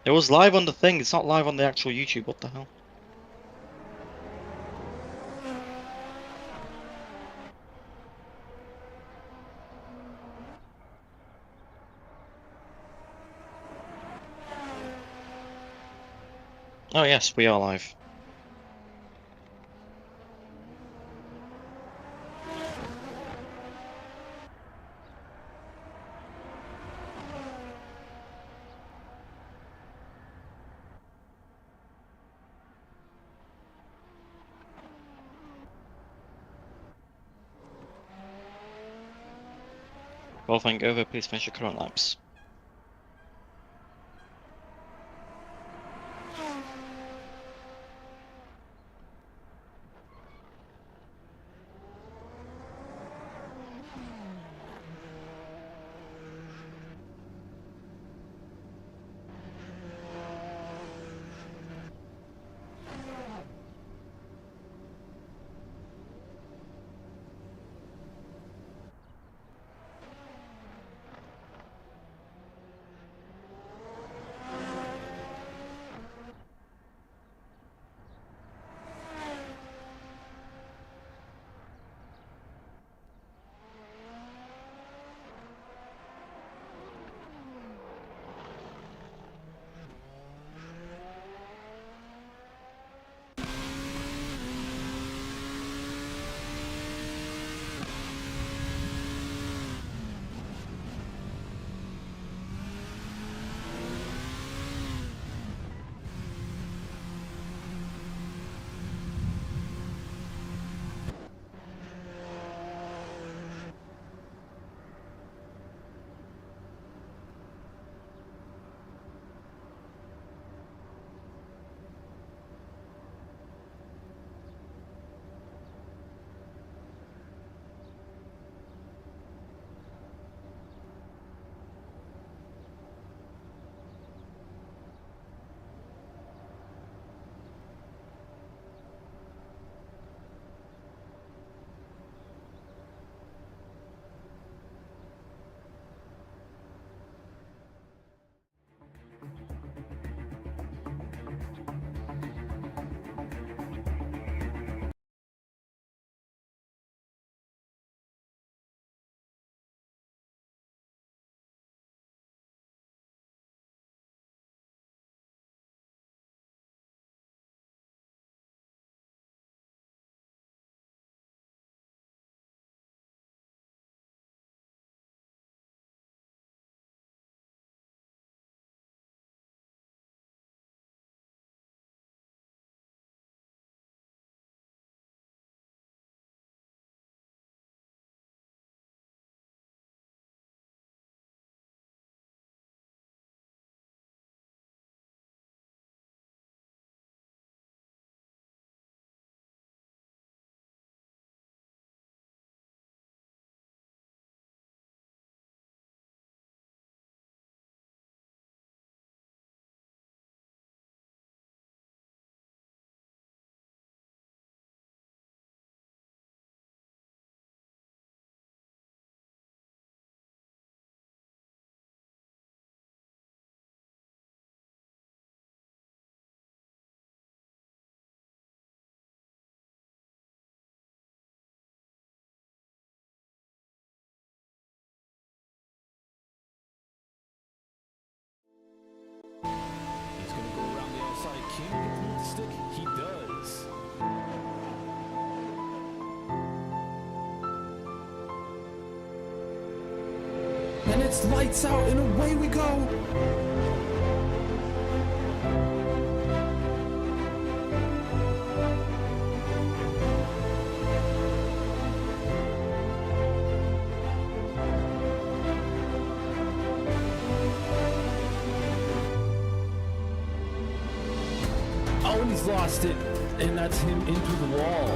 It was live on the thing, it's not live on the actual YouTube, what the hell? Oh yes, we are live. Qualifying over, please finish your current laps. He's going to go around the outside. Can he get the stick? He does. And it's lights out and away we go. Oh, and he's lost it. And that's him into the wall.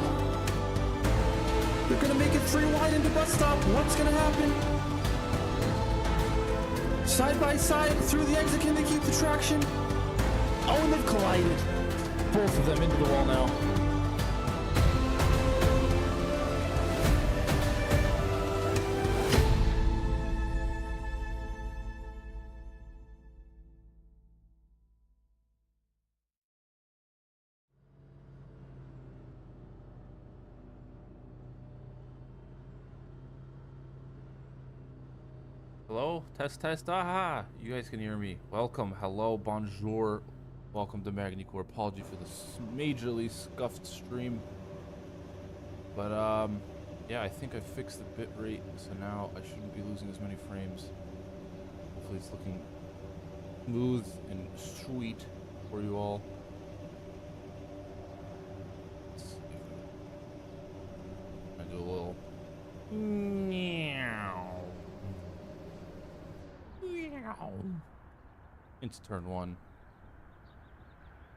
They're going to make it 3 wide into bus stop. What's going to happen? Side by side through the exit. Can they keep the traction? Oh, and they've collided. Both of them into the wall now. Hello? Test, test. Aha! You guys can hear me. Welcome. Hello. Bonjour. Welcome to Magny Cours. Apology for the majorly scuffed stream. But, yeah, I think I fixed the bit rate, so now I shouldn't be losing as many frames. Hopefully it's looking smooth and sweet for you all. Let's see if I do a little meow. Meow. It's turn 1.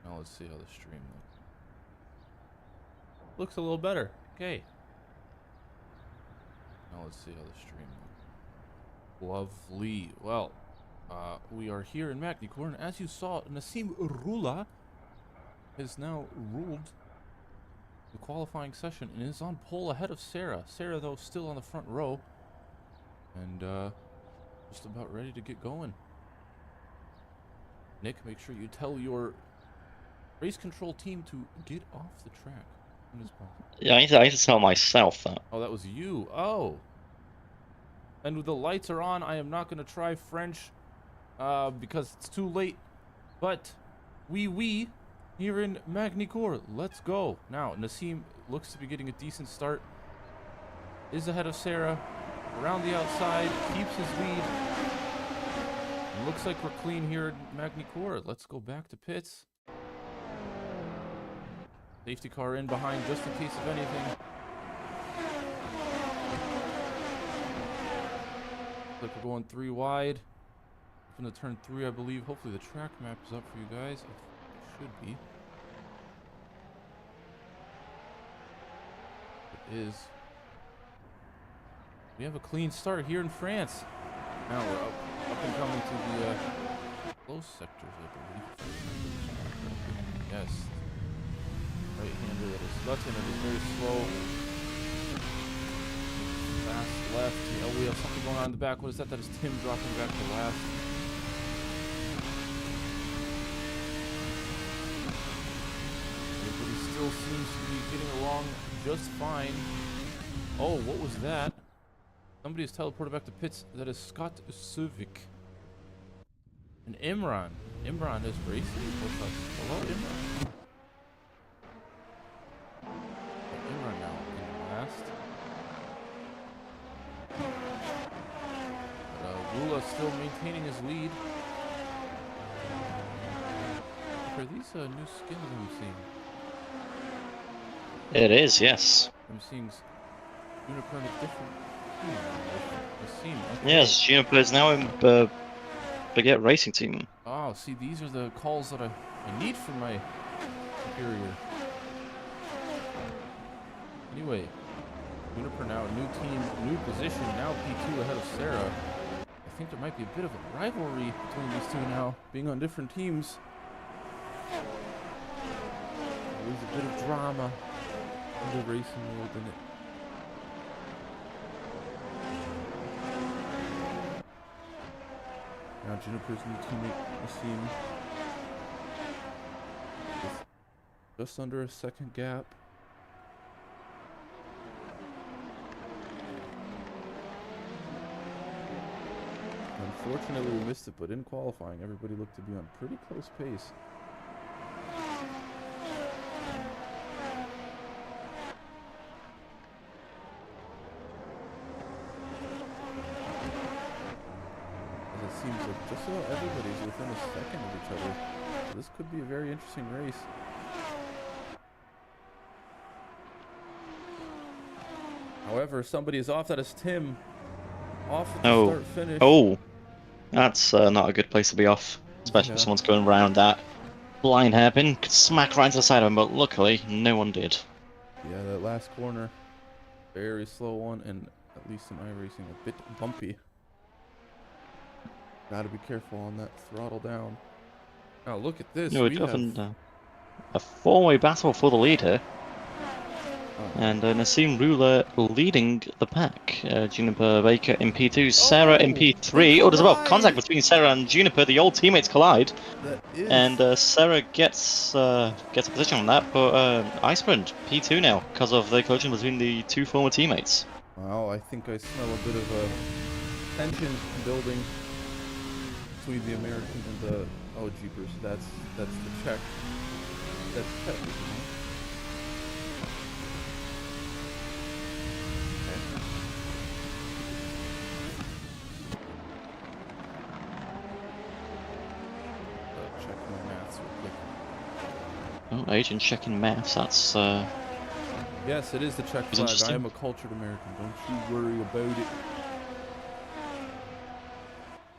Now let's see how the stream looks. Looks a little better. Okay. Now let's see how the stream looks. Lovely. Well, we are here in Magny Cours, and as you saw, Nassim Rula has now ruled the qualifying session and is on pole ahead of Sarah. Sarah, though, still on the front row and just about ready to get going. Nick, make sure you tell your race control team to get off the track as soon as possible. Yeah, I need to tell myself that. Oh, that was you. Oh. And the lights are on. I am not going to try French because it's too late. But we here in Magny Cours. Let's go. Now, Nassim looks to be getting a decent start. Is ahead of Sarah. Around the outside. Keeps his lead. And looks like we're clean here in Magny Cours. Let's go back to pits. Safety car in behind just in case of anything. Looks like we're going 3 wide. From the turn 3, I believe. Hopefully the track map is up for you guys. It should be. It is. We have a clean start here in France. Now we're up and coming to the close sectors, I believe. Yes. Right-hander that is Lutton and is very slow. Fast left. Oh, we have something going on in the back. What is that? That is Tim dropping back to last. Everybody still seems to be getting along just fine. Oh, what was that? Somebody has teleported back to pits. That is Scott Suvic. And Imran. Imran is racing with us. Hello, Imran. Imran now in last. But Rula still maintaining his lead. Are these new skins I'm seeing? It is, yes. I'm seeing Unicorn is different. Okay. Yes, Juniper is now in Baguette Racing Team. Oh, see, these are the calls that I need from my superior. Anyway, Juniper now, new team, new position, now P2 ahead of Sarah. I think there might be a bit of a rivalry between these two now, being on different teams. There's a bit of drama in the racing world, isn't it? Now Juniper's new teammate, Nassim. Just under a second gap. Unfortunately, we missed it, but in qualifying, everybody looked to be on pretty close pace. As it seems like just about everybody's within a second of each other. So this could be a very interesting race. However, somebody is off. That is Tim. Off at the start finish. Oh, that's not a good place to be off, especially if someone's going around that blind hairpin. Could smack right into the side of him, but luckily no one did. Yeah, that last corner, very slow one, and at least in iRacing, a bit bumpy. Gotta be careful on that throttle down. Now look at this. No, a four-way battle for the lead here. And Nassim Rula leading the pack. Juniper Baker in P2, Sarah in P3. Oh, there's a lot of contact between Sarah and Juniper. The old teammates collide. And Sarah gets a position on that, but Icebrand P2 now because of the collision between the two former teammates. Well, I think I smell a bit of a tension building between the Americans and the oh jeepers, that's the Czech. That's Czech. Check my maths real quick. Oh, agent checking maths. That's Yes, it is the Czech It's flag. I interesting. am a cultured American. Don't you worry about it.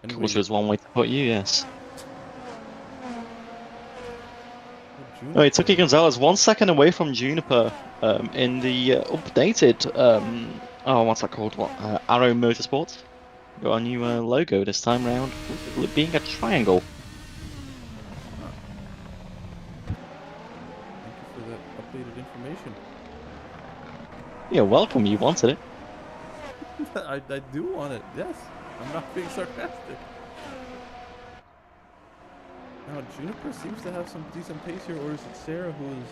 Anyway, which was one way to put you, yes. Juniper. Oh, it took Gonzalez 1 second away from Juniper in the updated, oh, what's that called? What? Arrow Motorsports. Got a new logo this time round, with it being a triangle. Thank you for that updated information. Yeah, welcome. You wanted it. I do want it. Yes, I'm not being sarcastic. Now Juniper seems to have some decent pace here, or is it Sarah who is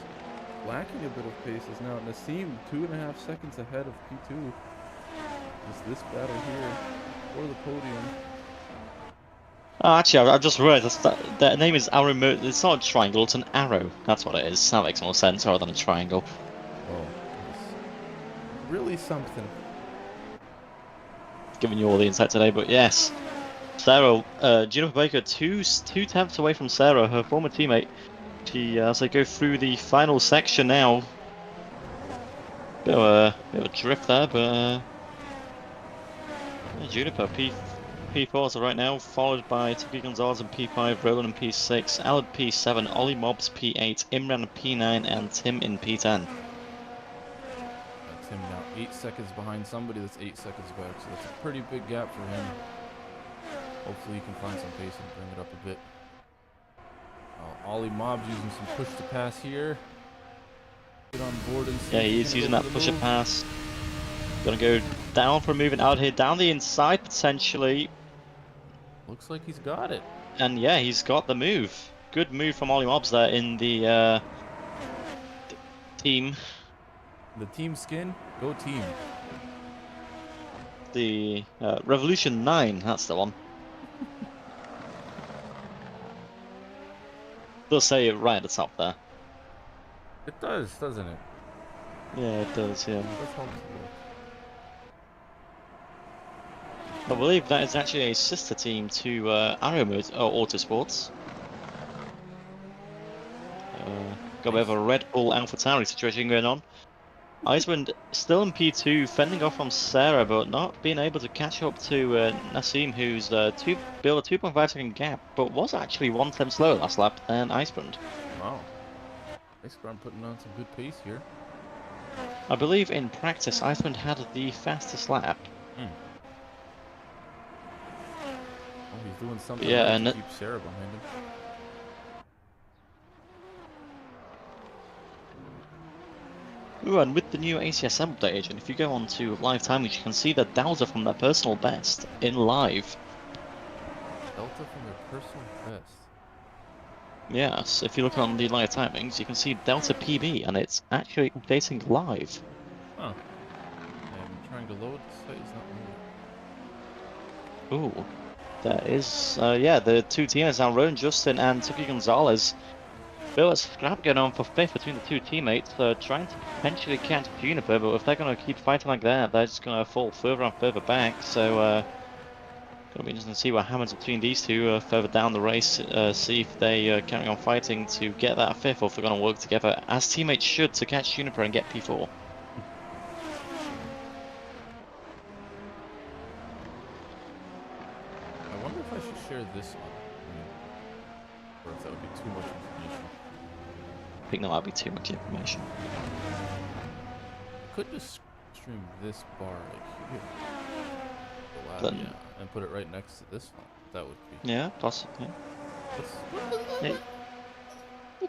lacking a bit of pace? Is now Nassim 2.5 seconds ahead of P2. Just this battle here for the podium. Oh, actually, I've just realised that name is Arrow. It's not a triangle; it's an arrow. That's what it is. That makes more sense rather than a triangle. Oh, it's really something. Giving you all the insight today, but yes, Sarah, Juniper Baker, two tenths away from Sarah, her former teammate. She, as they go through the final section now, bit of a drift there, but yeah, Juniper P4 so right now, followed by Tuki Gonzalez in P5, Roland in P6, Alad P7, Ollie Mobs P8, Imran P9, and Tim in P10. Tim now 8 seconds behind somebody that's 8 seconds back, so that's a pretty big gap for him. Hopefully he can find some pace and bring it up a bit. Ollie Mob's using some push to pass here. Get on board and see. Yeah, he's using that pusher pass. Gonna go down for a moving out here, down the inside potentially. Looks like he's got it. And yeah, he's got the move. Good move from Ollie Mobs there in the team. The team skin, go team. The Revolution 9, that's the one. Does say it right at the top there. It does, doesn't it? Yeah, it does, yeah. Let's hope I believe that is actually a sister team to Arrow Autosports. Got a bit of a Red Bull AlphaTauri situation going on. Iceland still in P2, fending off from Sarah, but not being able to catch up to Nassim, who's built a 2.5 second gap, but was actually 1 tenth slower last lap than Iceland. Wow. Iceland putting on some good pace here. I believe in practice, Iceland had the fastest lap. Oh, he's doing something Yeah, right and to keep Sarah behind him. Ooh, and with the new ACSM update agent, if you go on to live timings, you can see the delta from their personal best in live. Delta from their personal best. Yes, if you look on the live timings, you can see Delta PB, and it's actually updating live. Huh. I'm trying to load. The site is not moving. Ooh, there is, yeah, the two teammates now, Rowan Justin and Tuki Gonzalez. Bit of a scrap going on for 5th between the two teammates, trying to potentially catch Juniper, but if they're going to keep fighting like that, they're just going to fall further and further back, so going to be interesting to see what happens between these two further down the race, see if they carry on fighting to get that 5th, or if they're going to work together, as teammates should, to catch Juniper and get P4. I wonder if I should share this one. Or if that would be too much information. I think that might be too much information. I could just stream this bar right here. Then, yeah, and put it right next to this one. That would be. yeah, possibly. Let's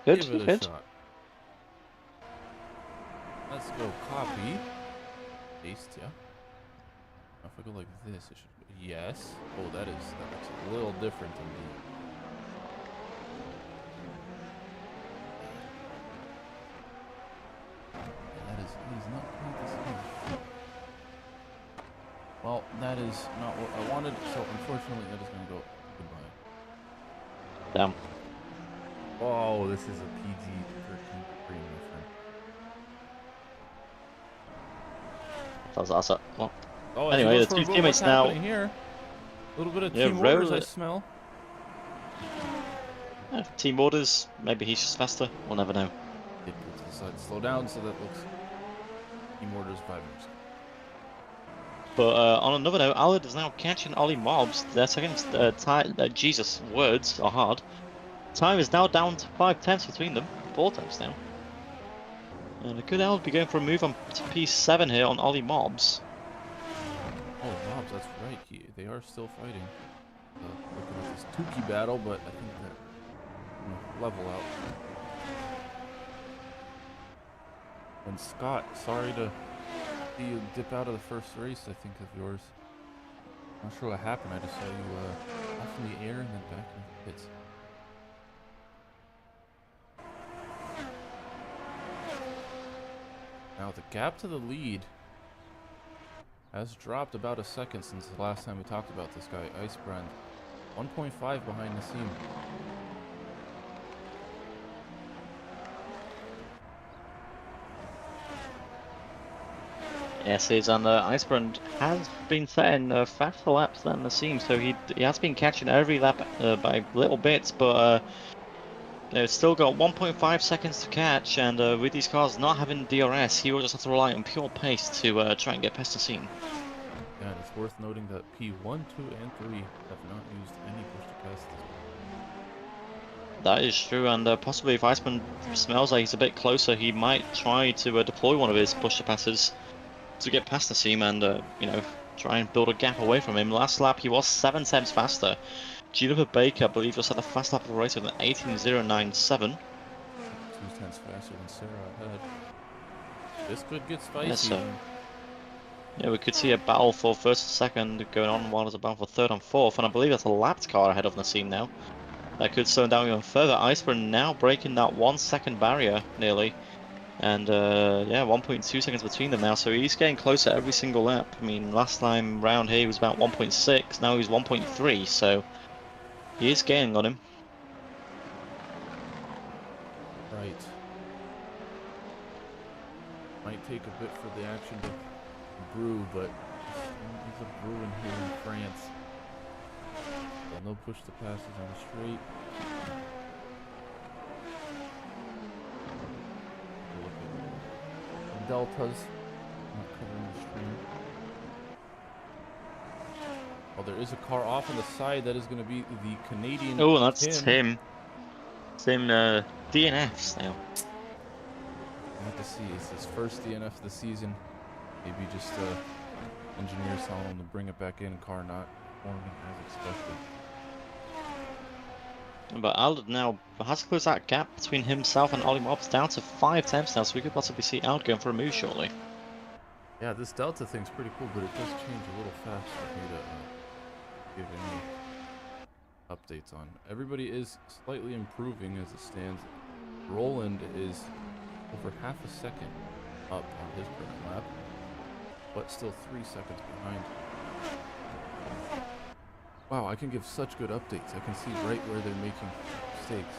Good, give it a good. shot. Let's go copy. Paste, yeah. Now if I go like this, it should. Yes. Oh, that looks a little different than the. That is not quite the same. Well, that is not what I wanted, so unfortunately that is going to go goodbye. Damn. Oh, this is a PG-13 frame, my friend. That was Assetto. Well, Oh, as he anyway, goes the for a two move, what's teammates now. happening here? A little bit of Yeah, team orders I roll. smell. Team orders. Maybe he's just faster. We'll never know. Did pull to the side, slow down, so that looks team orders 5 minutes. But on another note, Allard is now catching Ollie Mobs. Their second time. Jesus, words are hard. Time is now down to 5 tenths between them. 4 tenths now. And it could Allard be going for a move on to P7 here on Ollie Mobs. Oh, Mobs, that's right. They are still fighting. Looking at this Tukey battle, but I think they're level out. And Scott, sorry to see you dip out of the first race, I think, of yours. Not sure what happened. I just saw you off in the air and then back in the pits. Now the gap to the lead has dropped about a second since the last time we talked about this guy, Icebrand. 1.5 behind Nassim. Yes, it is, and Icebrand has been setting faster laps than the seam, so he has been catching every lap by little bits, but they've still got 1.5 seconds to catch, and with these cars not having DRS, he will just have to rely on pure pace to try and get past the seam. Yeah, and it's worth noting that P1, 2, and 3 have not used any push to pass this. That is true, and possibly if Icebrand smells like he's a bit closer, he might try to deploy one of his push to passes to get past the seam and, you know, try and build a gap away from him. Last lap he was 7 tenths faster. Juniper Baker, I believe, just had the fast lap of the race with an 18.097. 2 tenths faster than Sarah ahead. This could get spicy. Yeah, so, yeah, we could see a battle for first and second going on while there's a battle for third and fourth, and I believe that's a lapped car ahead of Nassim now. That could slow down even further. Iceberg now breaking that 1 second barrier nearly. And yeah, 1.2 seconds between them now, so he's getting closer every single lap. I mean, last time round here he was about 1.6, now he's 1.3, so he is gaining on him. Right. Might take a bit for the action to brew, but he's a brewing here in France. So no push to passes on the straight. Deltas not covering the stream. Oh, there is a car off on the side. That is going to be the Canadian. Oh, that's Tim. Tim DNFs now. I have to see. It's his first DNF of the season. Maybe just engineers telling him to bring it back in. Car not performing as expected. But Ald now has to close that gap between himself and Ollie Mobs down to 5 tenths now, so we could possibly see Ald going for a move shortly. Yeah, this Delta thing's pretty cool, but it does change a little fast for me to give any updates on. Everybody is slightly improving as it stands. Roland is over half a second up on his current lap, but still 3 seconds behind. Wow, I can give such good updates. I can see right where they're making mistakes.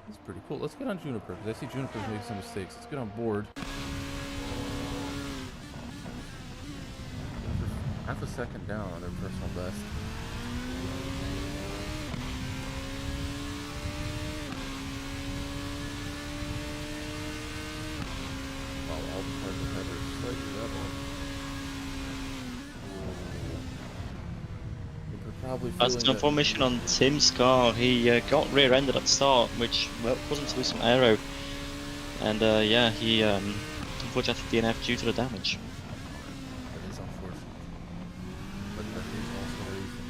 That's pretty cool. Let's get on Juniper, because I see Juniper's making some mistakes. Let's get on board. Half a second down on their personal best. While all the cars ahead are slightly level. That's an information on Tim's car. He got rear-ended at the start, which wasn't to lose some aero. And yeah, he unfortunately had to DNF due to the damage. That is unfortunate. But that is also reason.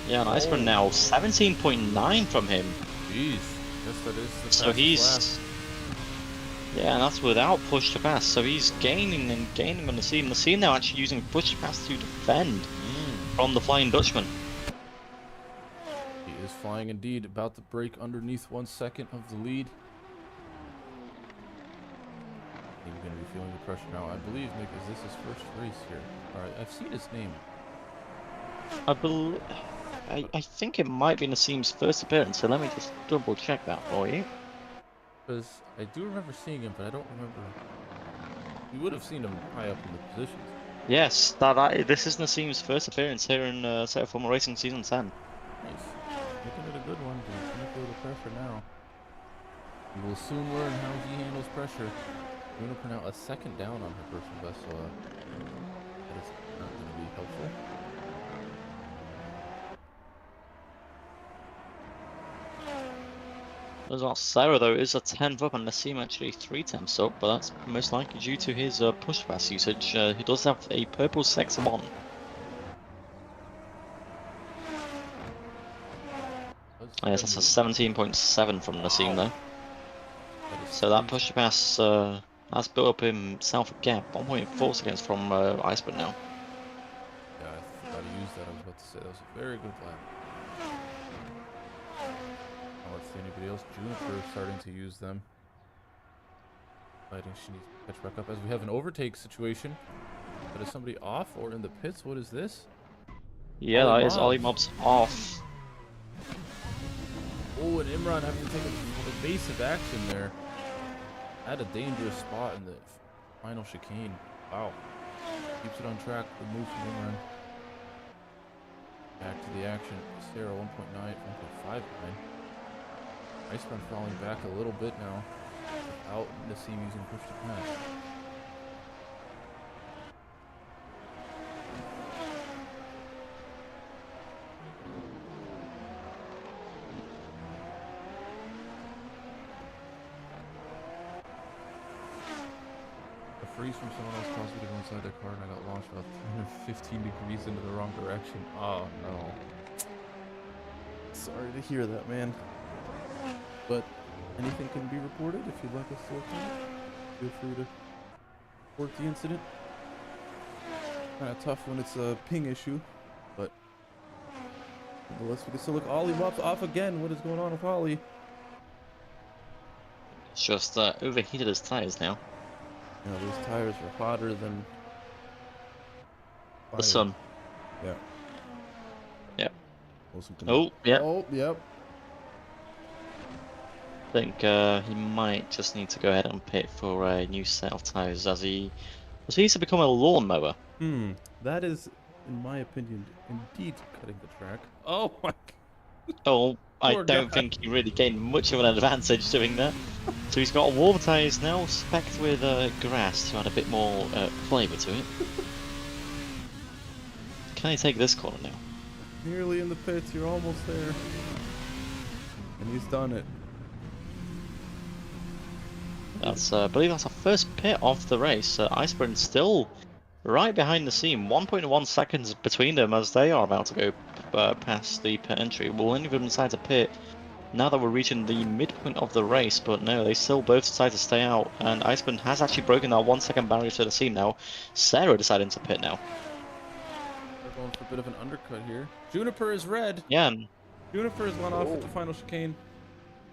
Yeah, and Iceberg now 17.9 from him. Jeez. Yes, that is the So he's last. yeah, and that's without push to pass. So he's gaining and gaining on the scene. The scene now actually using push to pass to defend from the Flying Dutchman. He is flying indeed, about to break underneath 1 second of the lead. He's going to be feeling the pressure now. I believe, Nick, is this his first race here? Alright, I've seen his name. I think it might be Nassim's first appearance, so let me just double check that for you. Because I do remember seeing him, but I don't remember. You would have seen him high up in the positions. Yes, this is Nassim's first appearance here in Assetto Formula Racing Season 10. Nice. Making it a good one, but he's going to feel the pressure now. We will soon learn how he handles pressure. We're going to print out a second down on her personal best, so that is not going to be helpful. As well, Sarah though is a 10th up and Nassim actually 3/10 up, but that's most likely due to his push pass usage. He does have a purple sector 1. Yes, that's a 17.7 from Nassim though. So that push pass has built up himself a gap, 1.4 seconds from Iceberg now. Yeah, I forgot to use that. I was about to say that was a very good lap. Let's see anybody else. Juniper is starting to use them. I think she needs to catch back up as we have an overtake situation. But is somebody off or in the pits? What is this? Yeah, that is Ollie Mob's off. Oh, and Imran having to take a evasive action there. At a dangerous spot in the final chicane. Wow. Keeps it on track. The move from Imran. Back to the action. Sarah 1.9, 1.59. Iceman falling back a little bit now. Without Nassim using push to pass. A freeze from someone else caused me to go inside their car and I got launched about 315 degrees into the wrong direction. Oh no. Sorry to hear that, man. But anything can be reported if you'd like us to look at it. Feel free to report the incident. Kind of tough when it's a ping issue, but nonetheless, we can still look. Ollie Mops off again. What is going on with Ollie? Just overheated his tires now. You know, those tires are hotter than the sun. Yeah. Yep. Oh, yeah. Oh, yep. I think he might just need to go ahead and pit for a new set of tires as he needs to become a lawnmower. That is, in my opinion, indeed cutting the track. Oh my. Oh, I Poor don't guy. think he really gained much of an advantage doing that. So he's got warm tires now, specced with grass to add a bit more flavour to it. Can he take this corner now? Nearly in the pits. You're almost there. And he's done it. That's, I believe that's our first pit of the race. Iceburn still right behind the scene, 1.1 seconds between them as they are about to go past the pit entry. Will any of them decide to pit now that we're reaching the midpoint of the race? But no, they still both decide to stay out, and Iceburn has actually broken that 1 second barrier to the scene now. Sarah deciding to pit now. They're going for a bit of an undercut here. Juniper is red. Yeah. Juniper has gone off at the final chicane.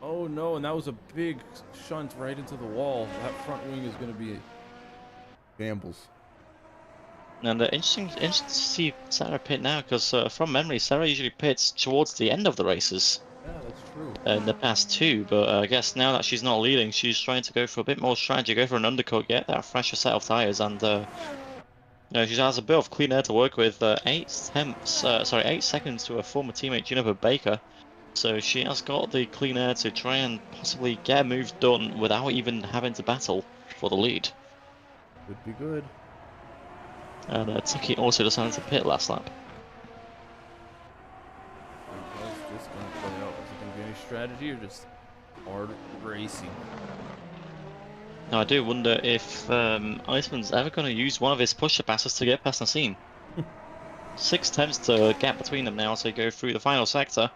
Oh no, and that was a big shunt right into the wall. That front wing is going to be gambles. And interesting to see Sarah pit now, because from memory, Sarah usually pits towards the end of the races. Yeah, that's true. In the past two, but I guess now that she's not leading, she's trying to go for a bit more strategy, go for an undercut, get that fresher set of tires, and she has a bit of clean air to work with. 8 seconds to her former teammate Juniper Baker. So she has got the clean air to try and possibly get a move done without even having to battle for the lead. Would be good. And Tiki also decided to pit last lap. How's this going to play out? Is it going to be any strategy or just hard racing? Now I do wonder if Iceman's ever going to use one of his pusher passes to get past Nassim. 6 attempts to gap between them now as they go through the final sector.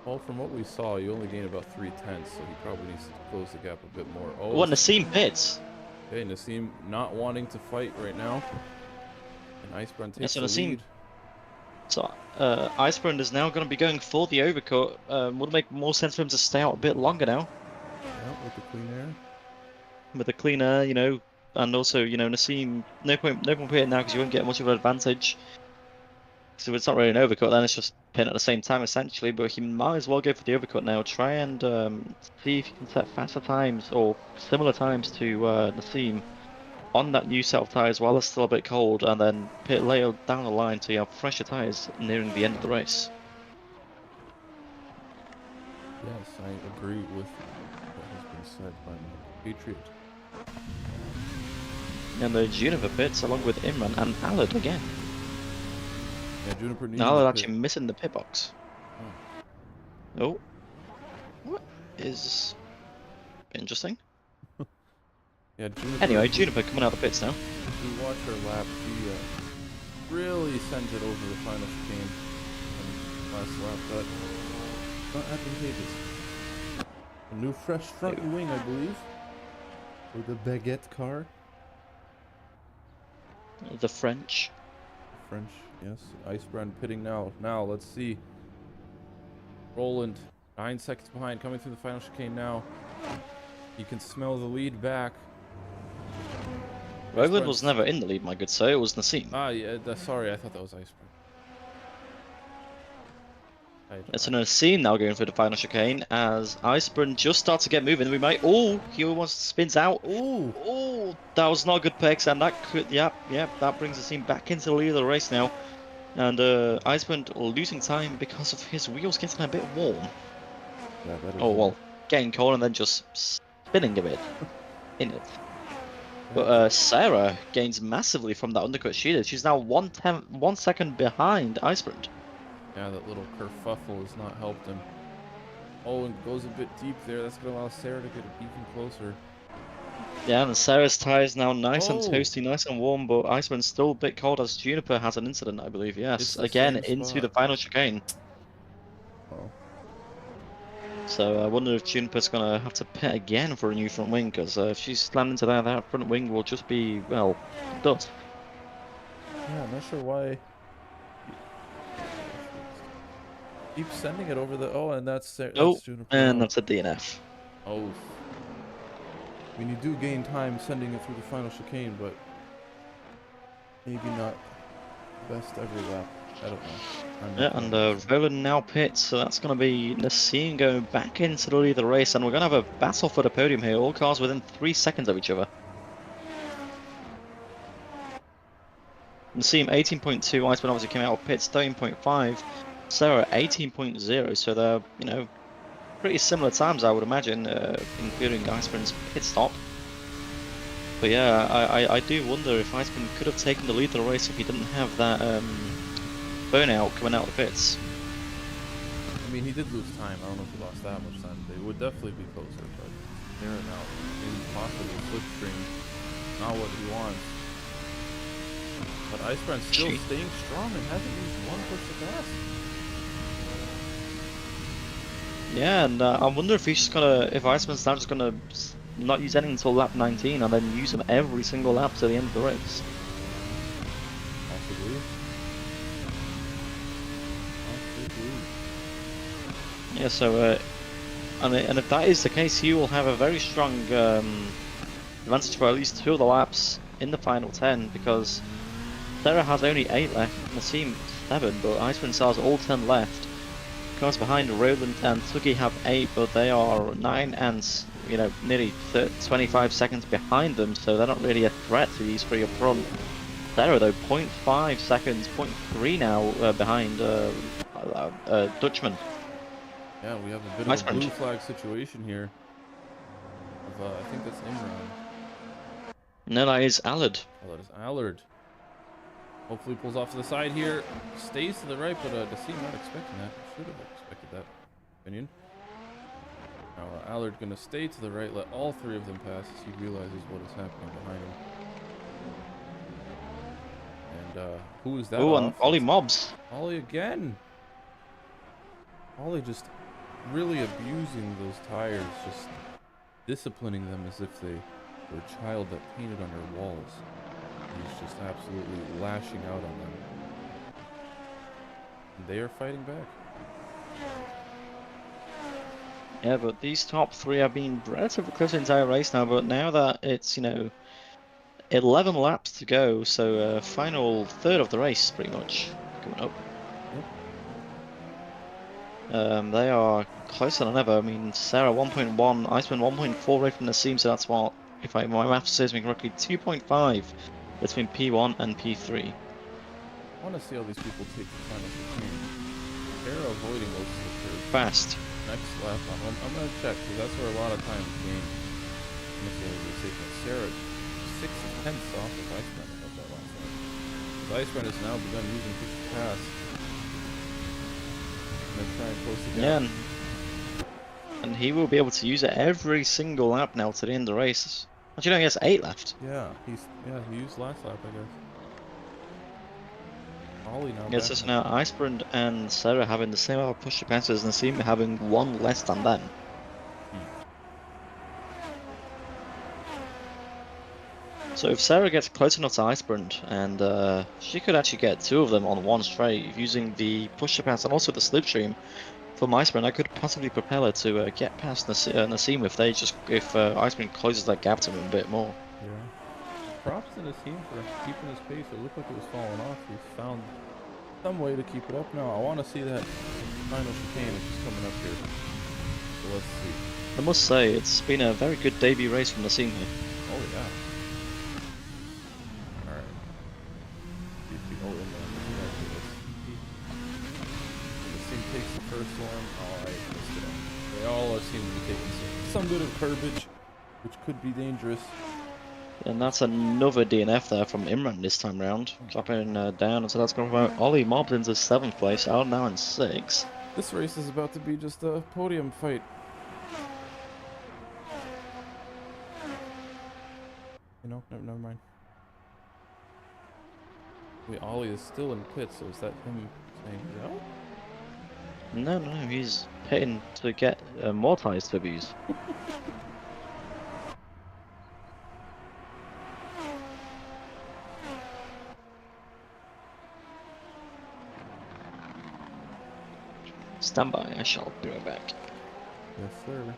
Well, from what we saw, you only gain about 3/10, so he probably needs to close the gap a bit more. Oh, Well, Nassim pits. Okay, Nassim not wanting to fight right now. And Iceburn takes the lead. So Iceburn is now going to be going for the overcut. Would make more sense for him to stay out a bit longer now. Yeah, with the clean air. with a clean air, you know, and also, you know, Nassim, no point pitting now because you won't get much of an advantage. So it's not really an overcut, then it's just pin at the same time essentially, but he might as well go for the overcut now. Try and see if you can set faster times or similar times to Nassim on that new set of tyres while it's still a bit cold, and then pit later down the line so you have fresher tyres nearing the end of the race. Yes, I agree with what has been said by my Patriot. And the Juniper pits along with Imran and Allard again. Yeah, Juniper needing Allard the actually pit. missing the pit box. Oh, what is interesting? Yeah, Juniper. Anyway, Juniper coming out of the pits now. If we watch her lap, she really sends it over the final chicane and last lap, but not advantageous. A new fresh front wing, I believe, for the baguette car. The French. French, yes. Icebrand pitting now. Now, let's see. Roland, 9 seconds behind, coming through the final chicane now. You can smell the lead back. Roland was never in the lead, my good sir. It was Nassim. Ah, yeah, sorry, I thought that was Icebrand. It's an Nassim now going for the final chicane as Iceburn just starts to get moving. We might. Oh, he almost spins out. Oh, that was not a good pegs, and that could. Yep, that brings Nassim back into the lead of the race now. And Iceburn losing time because of his wheels getting a bit warm. Yeah, that is well, getting cold and then just spinning a bit in it. But Sarah gains massively from that undercut she did. She's now 1 second behind Iceburn. Yeah, that little kerfuffle has not helped him. Oh, and goes a bit deep there. That's going to allow Sarah to get even closer. Yeah, and Sarah's tyres now nice and toasty, nice and warm, but Iceman's still a bit cold as Juniper has an incident, I believe. Yes, again into the final chicane. Oh. So I wonder if Juniper's going to have to pit again for a new front wing, because if she's slammed into that front wing will just be, well, dust. Yeah, I'm not sure why. Keep sending it over the. Oh, and that's Juniper. And that's a DNF. Oh. I mean, you do gain time sending it through the final chicane, but maybe not best every lap. I don't know. Yeah, and Roland now pits, so that's going to be Nassim going back into the lead of the race, and we're going to have a battle for the podium here. All cars within 3 seconds of each other. Nassim 18.2, Iceman obviously came out of pits 13.5, Sarah 18.0, so they're, you know, pretty similar times, I would imagine, including Iceman's pit stop. But yeah, I do wonder if Iceman could have taken the lead of the race if he didn't have that burnout coming out of the pits. I mean, he did lose time. I don't know if he lost that much time. They would definitely be closer, but near and out. Impossible slipstream. Not what he wants. But Icebrand's still staying strong and hasn't used one push to pass. Yeah, and I wonder if he's just gonna, if Iceman's now just gonna not use any until lap 19 and then use them every single lap to the end of the race. Possibly. Yeah, so, and if that is the case, he will have a very strong advantage for at least 2 of the laps in the final 10, because Sarah has only 8 left, Nassim 7, but Iceman still has all 10 left. Cars behind Roland and Tuggy have 8, but they are 9 and, you know, nearly 25 seconds behind them, so they're not really a threat to these 3 up front. Sarah, though, 0.5 seconds, 0.3 now behind Dutchman. Yeah, we have a bit of a blue flag situation here. I think that's Imran. No, that is Allard. Oh, that is Allard. Hopefully pulls off to the side here. Stays to the right, but Nassim not expecting that. Should have expected that. Opinion. Now Allard gonna stay to the right, let all 3 of them pass as he realizes what is happening behind him. And who is that? Oh, and Ollie mobs. Ollie again. Ollie just really abusing those tires, just disciplining them as if they were a child that painted on their walls. He's just absolutely lashing out on them. And they are fighting back. Yeah, but these top three have been relatively close the entire race now, but now that it's, 11 laps to go, so final third of the race, pretty much, coming up. They are closer than ever. I mean, Sarah 1.1, Iceman 1.4 right from the seam, so that's what, if my math serves me correctly, 2.5 between P1 and P3. I want to see how these people take the final chicane. They're avoiding those slippers. Fast. Next lap, I'm going to check, because that's where a lot of time is gained. I'm going to see how they're taking Sarah 6/10 off of Iceman. I got that last time. Iceman has now begun using push to pass. And try and close the gap. Yeah, and he will be able to use it every single lap now to the end of the race. Actually, no, he has 8 left. Yeah, he used last lap, I guess. Ollie now. Yes, so now Icebrand and Sarah having the same amount of push to passes and Nassim having 1 less than them. So if Sarah gets close enough to Icebrand, and she could actually get 2 of them on one straight using the push to pass and also the slipstream from Icebrand, I could possibly propel her to get past Nassim if Icebrand closes that gap to him a bit more. Yeah. Props to Nassim for keeping his pace. It looked like it was falling off. He's found some way to keep it up now. I want to see that final chicane if he's coming up here. So let's see. I must say, it's been a very good debut race from Nassim here. Oh yeah. Alright. Nassim takes the first one. Alright, let's get on. They all seem to be taking some bit of curbage, which could be dangerous. And that's another DNF there from Imran this time round, dropping down, and so that's going to promote Ollie Mobbs into 7th place, out now in 6th. This race is about to be just a podium fight. You know, never mind. Wait, Ollie is still in pit, so is that him saying no? No, he's pitting to get more tyres to abuse. Stand by, I shall be right back. Yes, sir.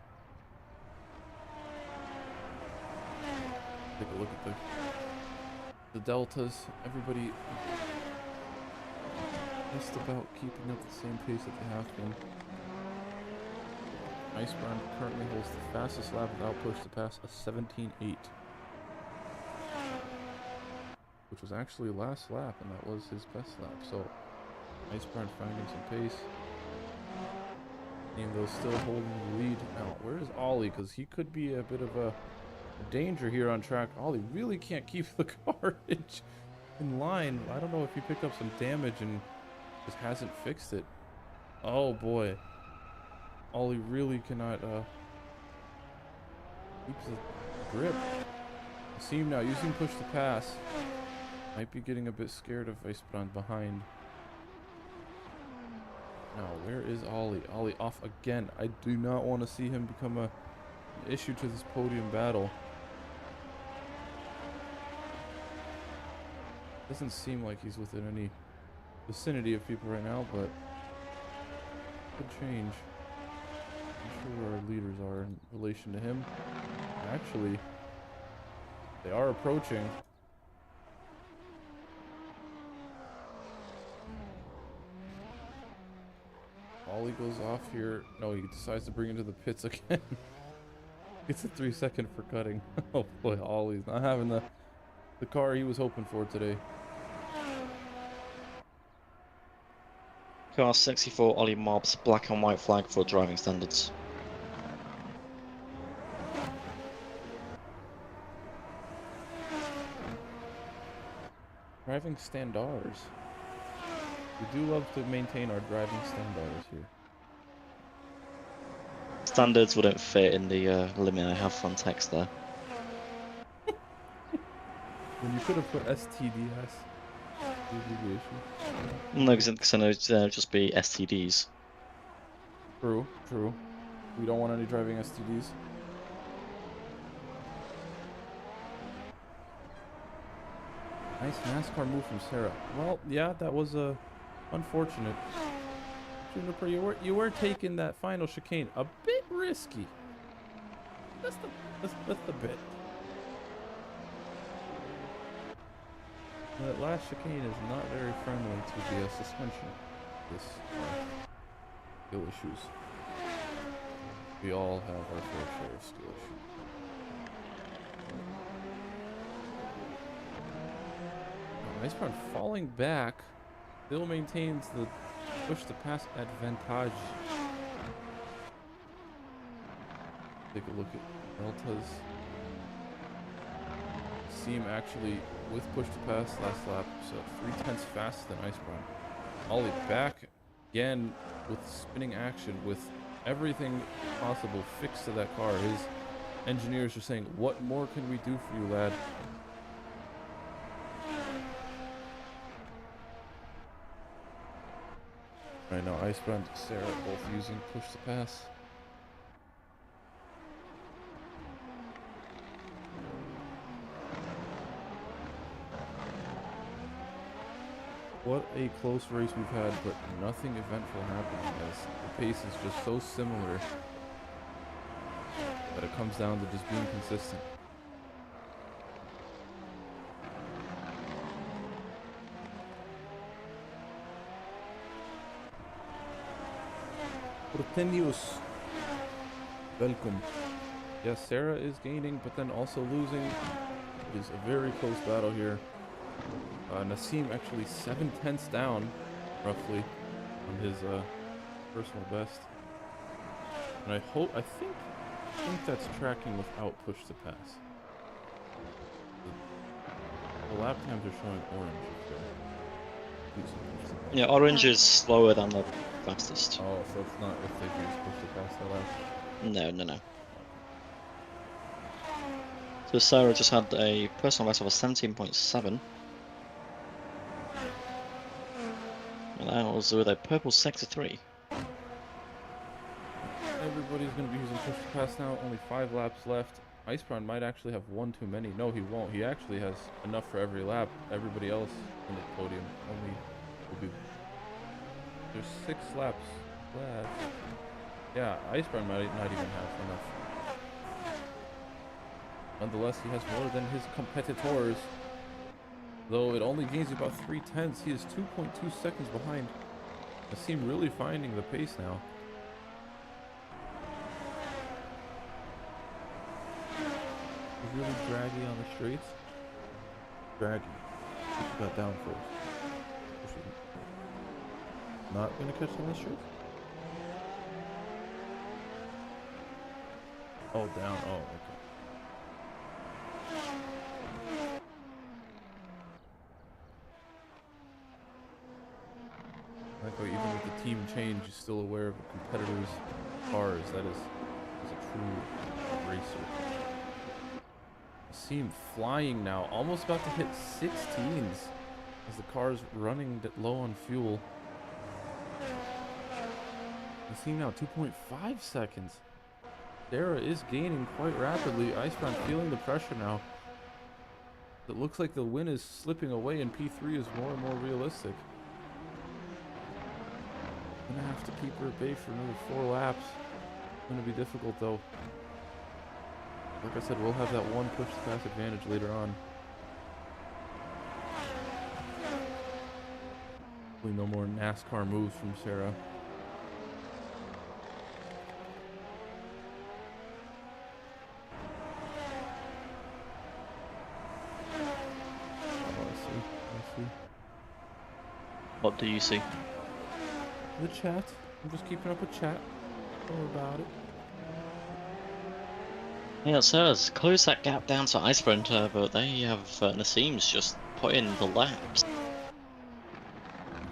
Take a look at the deltas. Everybody just about keeping up the same pace that they have been. Icebrand currently holds the fastest lap without push to pass, a 17.8. Which was actually last lap, and that was his best lap. So, Icebrand finding some pace. Even though still holding the lead. Now, where is Ollie? Because he could be a bit of a danger here on track. Ollie really can't keep the car in line. I don't know if he picked up some damage and just hasn't fixed it. Oh boy. Ollie really cannot keep the grip. Nassim now using push to pass. Might be getting a bit scared of Icebrand behind. Now, where is Ollie? Ollie off again. I do not want to see him become an issue to this podium battle. Doesn't seem like he's within any vicinity of people right now, but could change. I'm sure where our leaders are in relation to him. Actually, they are approaching. Ollie goes off here. No, he decides to bring into the pits again. It's a 3-second for cutting. Oh boy, Ollie's not having the car he was hoping for today. Car 64 Ollie Mobbs, black and white flag for driving standards. Driving standards. We do love to maintain our driving standards here. Standards wouldn't fit in the limit I have on text there. When you could have put STDs. No, because it would just be STDs. True. We don't want any driving STDs. Nice NASCAR move from Sarah. Well, yeah, that was unfortunate. Juniper, you were taking that final chicane a bit risky. That's the bit. That last chicane is not very friendly to the suspension. This skill issues. We all have our fair share of skill issues. Iceborne falling back still maintains the push to pass advantage. Take a look at Delta's. Seem actually with push to pass last lap, so 0.3 faster than Iceborne. Ollie back again with spinning action with everything possible fixed to that car. His engineers are saying, what more can we do for you, lad? Right now, Iceborne and Sarah both using push to pass. What a close race we've had, but nothing eventful happening as the pace is just so similar that it comes down to just being consistent. Continuous. Welcome. Yes, Sarah is gaining, but then also losing. It is a very close battle here. Nassim actually 0.7 down, roughly, on his personal best. And I think that's tracking without push to pass. The lap times are showing orange. Yeah, orange is slower than the fastest. Oh, so it's not if they've used push to pass that lap? No. So Sarah just had a personal best of a 17.7. And that was with a purple sector 3. Everybody's going to be using push to pass now. Only 5 laps left. Iceborne might actually have one too many. No, he won't. He actually has enough for every lap. Everybody else in the podium only will be... There's 6 laps left. Yeah, Iceborne might not even have enough. Nonetheless, he has more than his competitors. Though it only gains you about 0.3. He is 2.2 seconds behind. Nassim really finding the pace now. He's really draggy on the straights. Draggy. Push that down first. Not gonna catch on the straights? Oh, down. Oh, okay. Like how even with the team change, you're still aware of the competitors' cars. That is a true racer. Seem flying now, almost about to hit 16s as the car's running low on fuel. You see now 2.5 seconds. Sarah is gaining quite rapidly. Iceborne feeling the pressure now. It looks like the win is slipping away and P3 is more and more realistic. Gonna have to keep her at bay for another 4 laps. Gonna be difficult though. Like I said, we'll have that one push to pass advantage later on. Hopefully no more NASCAR moves from Sarah. Oh, I see. What do you see? The chat. I'm just keeping up with chat. Don't worry about it. Yeah, Sarah's closed that gap down to Iceborne, but they have Nassim's just put in the laps.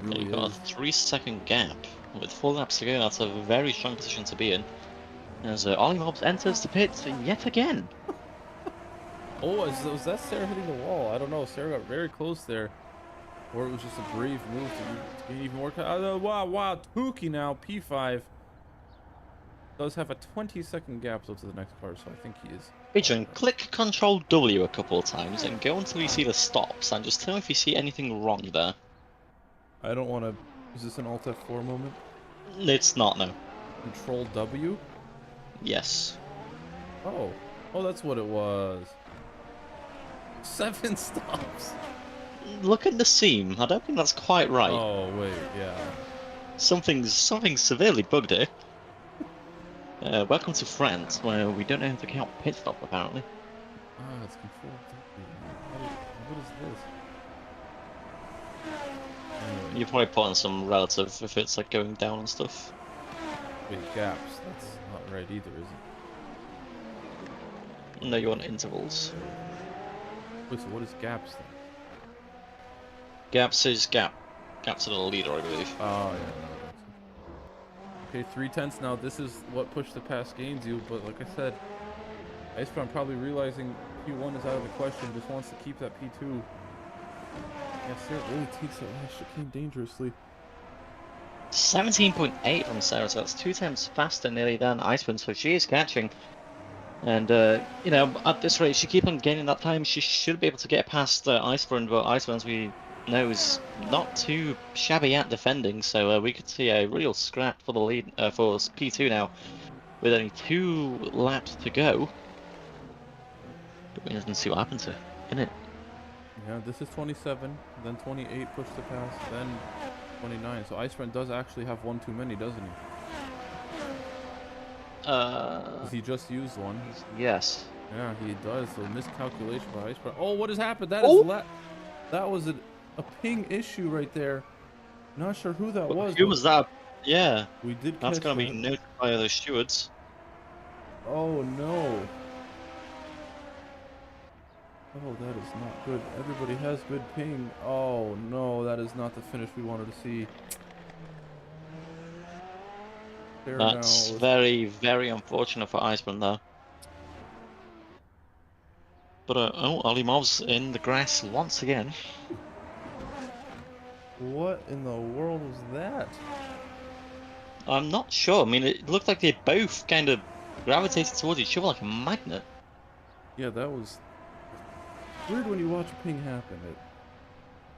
Really You've got a is. 3-second gap. With 4 laps to go, that's a very strong position to be in. As Ollie Hobbs enters the pits yet again. Oh, was that Sarah hitting the wall? I don't know. Sarah got very close there. Or it was just a brave move to get even more... wow, Tuki now, P5. Does have a 20-second gap up to the next car, so I think he is... Adrian, click Control W a couple of times and go until you see the stops and just tell me if you see anything wrong there. I don't want to... Is this an Alt F4 moment? It's not, no. Control W? Yes. Oh. Oh, that's what it was. 7 stops. Look at the seam. I don't think that's quite right. Oh, wait, yeah. Something's severely bugged here. Welcome to France, where we don't know how to count pit stop, apparently. Ah, it's control W. What is this? Anyway, You're probably putting some relative if it's like going down and stuff. wait, gaps. That's not right either, is it? No, you want intervals. Wait, so what is gaps then? Gaps is gap. Gaps are the leader, I believe. Oh, yeah, no, okay, 3/10 now. This is what push to pass gains you, but like I said, Iceborne probably realizing P1 is out of the question, just wants to keep that P2. Yeah, Sarah really takes that last chicane dangerously. 17.8 from Sarah, so that's 2 times faster nearly than Iceman, so she is catching. And, you know, at this rate, she keep on gaining that time, she should be able to get past Iceburn, but Iceburn, as we know, is not too shabby at defending, so we could see a real scrap for the lead, for P2 now, with only 2 laps to go. But we have to see what happens here, innit? Yeah, this is 27, then 28 push to pass, then 29. So Iceborne does actually have one too many, doesn't he? Because he just used one. Yes. Yeah, he does. So miscalculation by Iceborne. Oh, what has happened? That Oh! is that was a ping issue right there. Not sure who that was. Who was that? Yeah. We did. That's catch gonna be that. noted by the stewards. Oh no. Oh, that is not good. Everybody has good ping. Oh no, that is not the finish we wanted to see. There That's now. very, very unfortunate for Iceman there. But oh, Olimov's in the grass once again. What in the world was that? I'm not sure. I mean, it looked like they both kind of gravitated towards each other like a magnet. Yeah, that was weird when you watch a ping happen.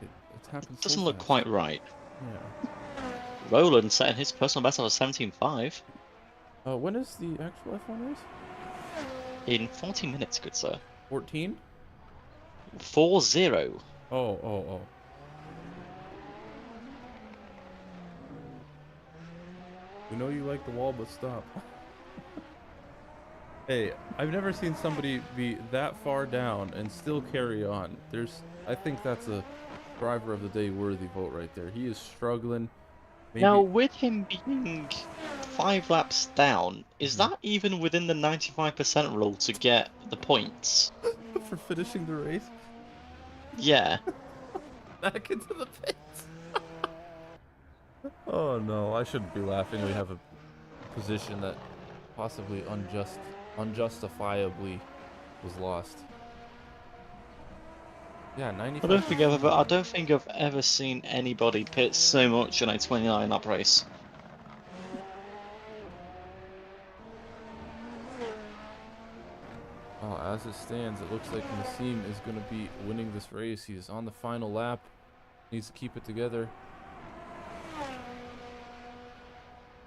It's happened. It doesn't so look fast. quite right. Yeah. Roland setting his personal best of 17.5 When is the actual F1 race? in 40 minutes, good sir. 14? 4-0. Oh. We know you like the wall, but stop. Hey, I've never seen somebody be that far down and still carry on. I think that's a driver of the day worthy vote right there. He is struggling. Maybe... Now, with him being 5 laps down, is Mhm. that even within the 95% rule to get the points? for finishing the race. Yeah. Back into the pits. Oh no, I shouldn't be laughing. We have a position that possibly unjustifiably was lost. Yeah, 95. I don't think I've ever seen anybody pit so much in a 29 lap race. Oh, as it stands, it looks like Nassim is going to be winning this race. He is on the final lap. Needs to keep it together.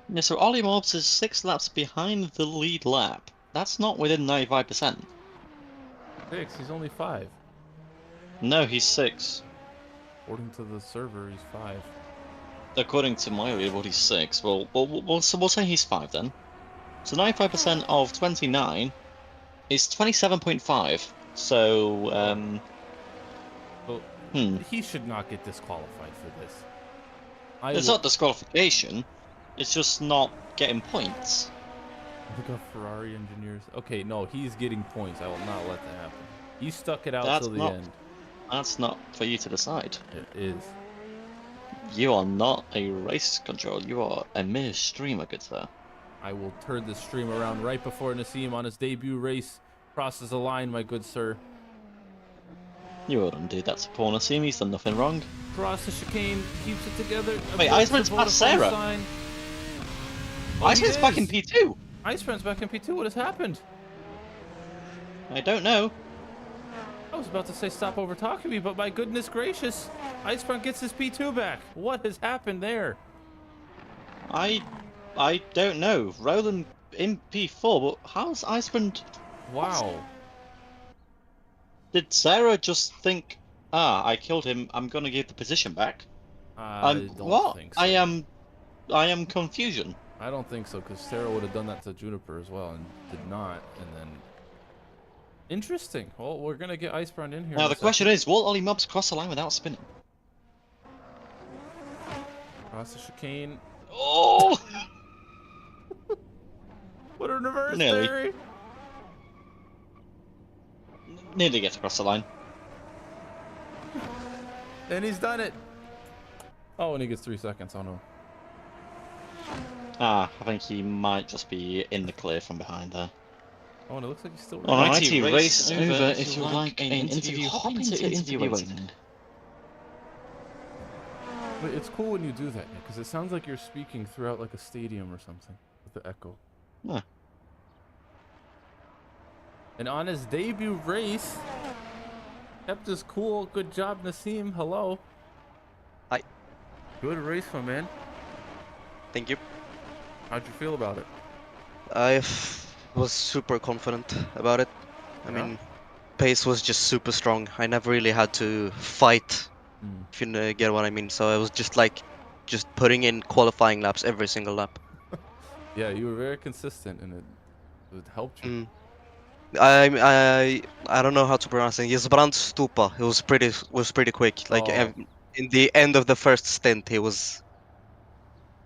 Yeah, so Ollie Morbs is 6 laps behind the lead lap. That's not within 95%. 6, he's only 5. No, he's 6. According to the server, he's 5. According to my leaderboard, he's 6. Well, we'll say he's 5 then. So 95% of 29 is 27.5. So, Well, he should not get disqualified for this. It's not disqualification. It's just not getting points. Look at Ferrari engineers. Okay, no, he's getting points. I will not let that happen. He stuck it out till the end. That's not for you to decide. It is. You are not a race control. You are a mere streamer, good sir. I will turn this stream around right before Nassim on his debut race crosses the line, my good sir. You wouldn't do that to Paul Nassim. He's done nothing wrong. Cross the chicane, keeps it together. Wait, Iceman's past Sarah. Iceman's back in P2. Iceman's back in P2. What has happened? I don't know. I was about to say stop over talking me, but my goodness gracious, Iceman gets his P2 back. What has happened there? I don't know. Roland in P4, but how's Iceland? Wow. Did Sarah just think, I killed him, I'm gonna give the position back? I don't What? think I so. am confusion. I don't think so, because Sarah would have done that to Juniper as well and did not. And then. Interesting. Well, we're going to get Icebrand in here Now in a the question second. is, will Ollie Mobs cross the line without spinning? Cross the chicane. Oh! What a reverse Nearly. theory! Nearly gets across the line. And he's done it. Oh, and he gets 3 seconds. Oh, no. I think he might just be in the clear from behind there. Oh, and it looks like he's still Alrighty, race over. If you like an interview, hop into interview waiting. But it's cool when you do that, because it sounds like you're speaking throughout like a stadium or something with the echo. Yeah. And on his debut race, kept his cool. Good job, Nassim. Hello. Hi. Good race, my man. Thank you. How'd you feel about it? Was super confident about it. I Yeah? mean, pace was just super strong. I never really had to fight, Mm. if you get what I mean. So I was just putting in qualifying laps every single lap. Yeah, you were very consistent, and it helped you. Mm. I don't know how to pronounce it. Jesbrand Stupa. It was pretty quick. Like Oh, in the end of the first stint, he was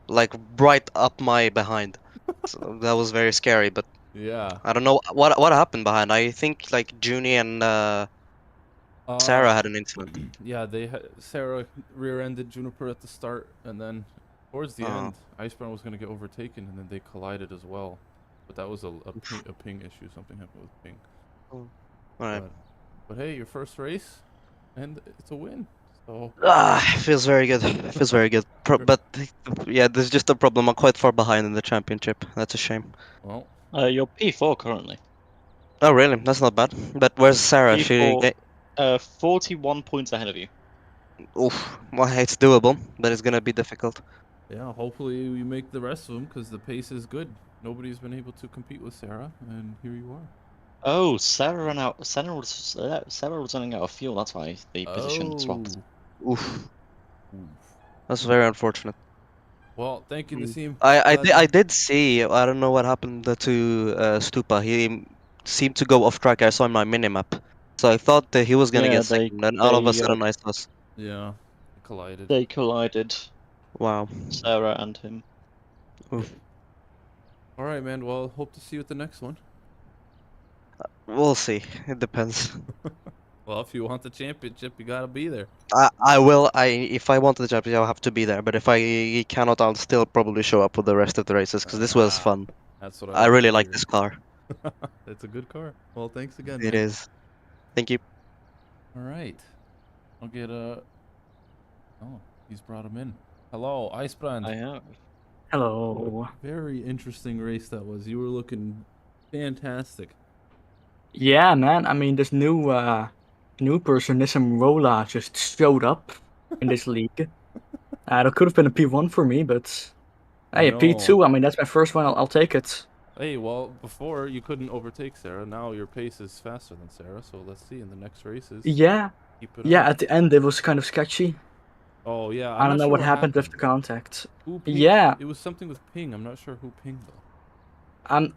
like right up my behind. So that was very scary. But yeah. I don't know what happened behind. I think like Junie and Sarah Uh, had an incident. yeah, Sarah rear-ended Juniper at the start, and then towards the Uh, end, Iceburn was gonna get overtaken, and then they collided as well. But that was a ping issue. Something happened with ping. all right. But hey, your first race, and it's a win. So It feels very good. It feels very good. But yeah, there's just a problem. I'm quite far behind in the championship. That's a shame. well, You're P4 currently. Oh really? That's not bad. But where's Sarah? She P4, get 41 points ahead of you. oof. Well, it's doable, but it's gonna be difficult. yeah. Hopefully we make the rest of them because the pace is good. Nobody's been able to compete with Sarah, and here you are. Oh, Sarah ran out. Sarah was running out of fuel. That's why the position Oh. swapped. Oof. Oof. That's very unfortunate. Well, thank you, Mm. Nassim. I did see. I don't know what happened to Stupa. He seemed to go off track. I saw in my minimap. So I thought that he was gonna Yeah, get second. Then all of a sudden I saw. Yeah, collided. they collided, Wow. Sarah and him. Oof. All right, man. Well, hope to see you at the next one. We'll see. It depends. Well, if you want the championship, you gotta be there. I will. If I want the championship, I'll have to be there. But if I cannot, I'll still probably show up for the rest of the races because this was Ah, fun. that's what I I like really to like hear. this car. It's a good car. Well, thanks again, It man. is. Thank you. All right. I'll get a. Oh, he's brought him in. Hello, Icebrand. I have. Hello. Very interesting race that was. You were looking fantastic. Yeah, man. I mean, this new person, Nissan Rola, just showed up in this league. That could have been a P1 for me, but I hey, a know. P2. I mean, that's my first one. I'll take it. Hey, well, before you couldn't overtake Sarah. Now your pace is faster than Sarah. So let's see in the next races. Yeah, Keep it yeah. up. At the end, it was kind of sketchy. Oh yeah, I I'm don't not know sure what what happened with happened. the contact. Who ping? Yeah, It was something with ping. I'm not sure who pinged though.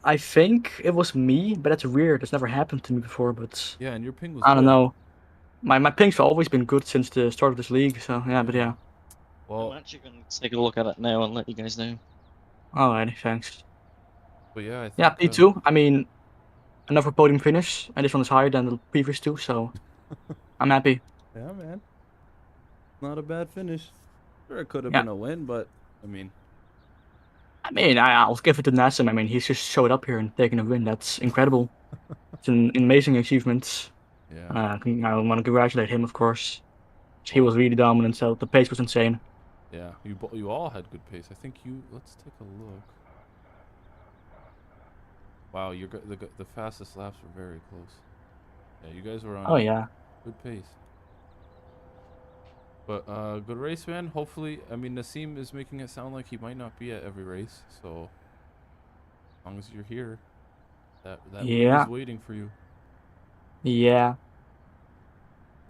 I think it was me, but that's weird. It's never happened to me before. But Yeah, and your ping was I don't good. know. My pings have always been good since the start of this league. So yeah, but yeah. I'm Well, actually going to take a look at it now and let you guys know. Alrighty, thanks. but yeah, I Yeah, think. P2. I mean, another podium finish, and this one is higher than the previous two, so I'm happy. Yeah, man. Not a bad finish. Sure, it could have Yeah, been a win, but I mean, I mean, I'll give it to Nassim. I mean, he's just showed up here and taken a win. That's incredible. It's an amazing achievement. yeah. I want to congratulate him, of course. He Well, was really dominant, so the pace was insane. yeah. You all had good pace. I think you. Let's take a look. Wow, the fastest laps were very close. Yeah, you guys were on Oh a yeah, good pace. But good race, man. Hopefully, I mean, Nassim is making it sound like he might not be at every race, so long as you're here, that win Yeah. is waiting for you. Yeah.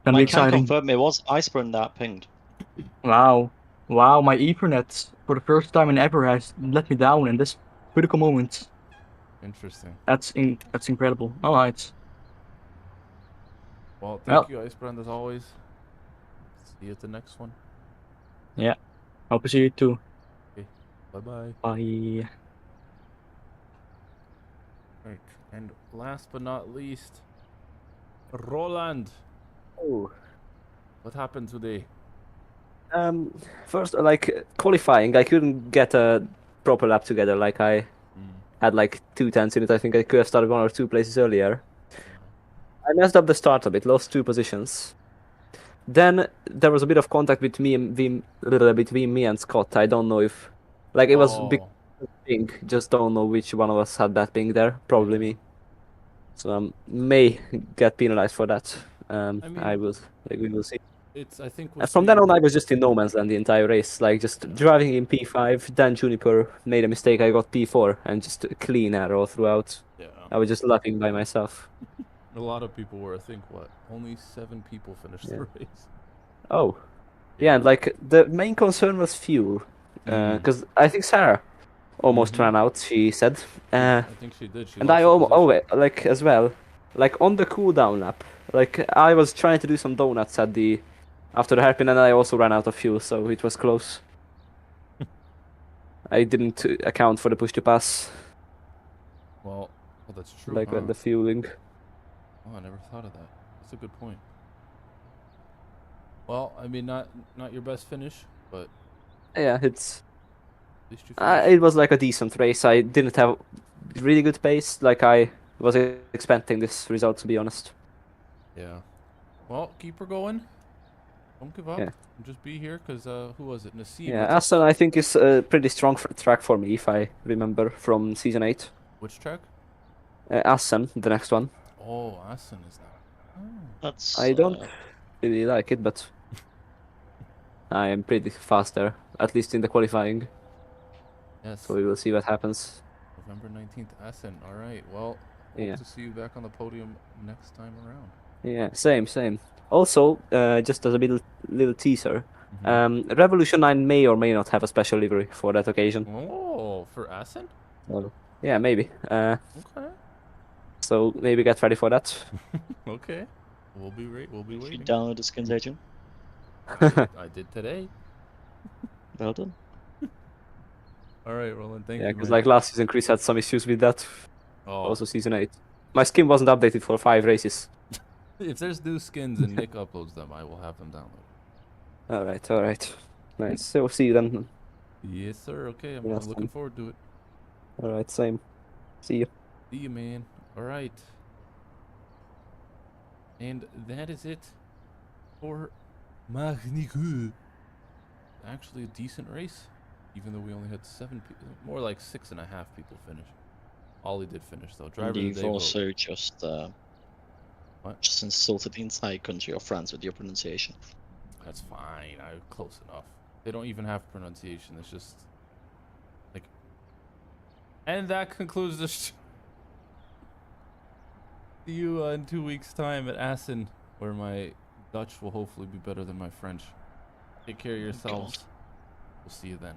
Gonna I be can exciting. confirm it was Iceburn that pinged. Wow. Wow, my Ethernet for the first time in ever has let me down in this critical moment. Interesting. That's incredible. Alright. Well, Well, thank you, Icebrand, as always. See you at the next one. yeah. Hope to see you too. Okay. Bye-bye. Bye. Right. And last but not least, Roland. Oh. What happened today? First, like qualifying, I couldn't get a proper lap together. Like I had like 2 tenths in it. I think I could have started 1 or 2 places earlier. I messed up the start a bit, lost 2 positions. Then there was a bit of contact between me and Scott. I don't know if, like, it was big Oh, ping. Just don't know which one of us had that ping there. Probably yeah. me. So may get penalized for that. I mean, I will. Like, we will see. it's, I think, And from then on, I was just in no man's land the entire race, like just driving in P5. Then Juniper made a mistake. I got P4 and just a clean arrow throughout. Yeah. I was just laughing by myself. A lot of people were, I think, what? Only 7 people finished Yeah. the race. Oh, yeah, and like the main concern was fuel, Mm. because I think Sarah almost Mhm. ran out. She said, I think she did. She and lost I her position. like as well, like on the cooldown lap, like I was trying to do some donuts at the after the hairpin, and I also ran out of fuel, so it was close. I didn't account for the push to pass, Well, that's true, like huh? the fueling. Oh, I never thought of that. That's a good point. Well, I mean, not your best finish, but Yeah, it's at least you finished. it was like a decent race. I didn't have really good pace, like I was expecting this result, to be honest. Yeah. Well, keep her going. Don't give up. Yeah. Just be here, because, who was it? Nassim. Yeah, That's Aston I think is a pretty strong track for me, if I remember from season 8. which track? Assen, the next one. Oh, Assen is that. Oh. That's I don't really like it, but I am pretty fast there, at least in the qualifying. Yes. So we will see what happens. November 19th, Assen. All right. Well, hope Yeah. to see you back on the podium next time around. Yeah, same. Also, just as a little teaser, Mhm. Revolution 9 may or may not have a special livery for that occasion. Oh, for Assen? So, yeah, maybe. Okay. So maybe get ready for that. Okay. We'll be if you waiting. download the skins agent. I did today. Well done. All right, Roland. Thank Yeah, you, because man. like last season, Chris had some issues with that. Oh, Also season 8. My skin wasn't updated for 5 races. if there's new skins and Nick uploads them, I will have them downloaded. Alright. Nice. So see you then. Yes, sir. Okay, I'm Last looking time. forward to it. Alright, same. See you. See you, man. All right. And that is it for Magny. Actually, a decent race, even though we only had 7 people, more like 6.5 people finish. Ollie did finish though. Driver And of the you've day vote. also just What? just insulted the entire country of France with your pronunciation. That's fine. I'm close enough. They don't even have pronunciation. It's just like. And that concludes the. See you in 2 weeks' time at Assen, where my Dutch will hopefully be better than my French. Take care of yourselves. We'll see you then.